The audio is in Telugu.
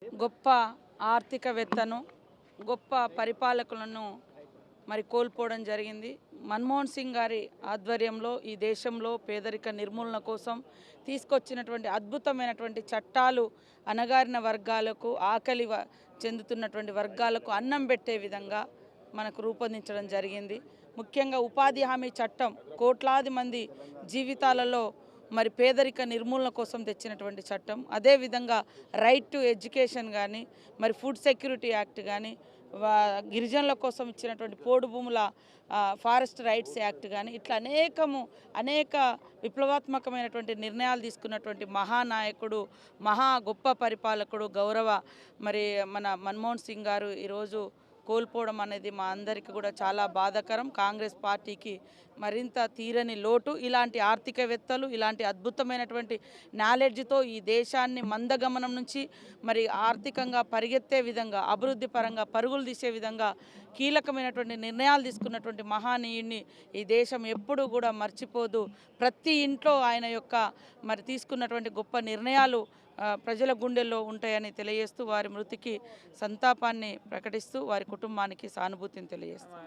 గొప్ప ఆర్థికవేత్తను, గొప్ప పరిపాలకులను కోల్పోవడం జరిగింది. మన్మోహన్ సింగ్ గారి ఆధ్వర్యంలో ఈ దేశంలో పేదరిక నిర్మూలన కోసం తీసుకొచ్చినటువంటి అద్భుతమైనటువంటి చట్టాలు అణగారిన వర్గాలకు, ఆకలి చెందుతున్నటువంటి వర్గాలకు అన్నం పెట్టే విధంగా మనకు రూపొందించడం జరిగింది. ముఖ్యంగా ఉపాధి హామీ చట్టం కోట్లాది మంది జీవితాలలో పేదరిక నిర్మూలన కోసం తెచ్చినటువంటి చట్టం. అదేవిధంగా రైట్ టు ఎడ్యుకేషన్ కానీ, ఫుడ్ సెక్యూరిటీ యాక్ట్ కానీ, గిరిజనుల కోసం ఇచ్చినటువంటి పోడు భూముల ఫారెస్ట్ రైట్స్ యాక్ట్ కానీ, ఇట్లా అనేక విప్లవాత్మకమైనటువంటి నిర్ణయాలు తీసుకున్నటువంటి మహానాయకుడు, గొప్ప పరిపాలకుడు గౌరవ మన మన్మోహన్ సింగ్ గారు ఈరోజు కోల్పోవడం అనేది మా అందరికీ కూడా చాలా బాధాకరం. కాంగ్రెస్ పార్టీకి మరింత తీరని లోటు. ఇలాంటి ఆర్థికవేత్తలు, ఇలాంటి అద్భుతమైనటువంటి నాలెడ్జ్తో ఈ దేశాన్ని మందగమనం నుంచి ఆర్థికంగా పరిగెత్తే విధంగా, అభివృద్ధి పరంగా పరుగులు తీసే విధంగా కీలకమైనటువంటి నిర్ణయాలు తీసుకున్నటువంటి మహానీయుడిని ఈ దేశం ఎప్పుడూ కూడా మర్చిపోదు. ప్రతి ఇంట్లో ఆయన యొక్క తీసుకున్నటువంటి గొప్ప నిర్ణయాలు ప్రజల గుండెల్లో ఉంటాయని తెలియజేస్తూ, వారి మృతికి సంతాపాన్ని ప్రకటిస్తూ వారి కుటుంబానికి సానుభూతిని తెలియజేస్తాం.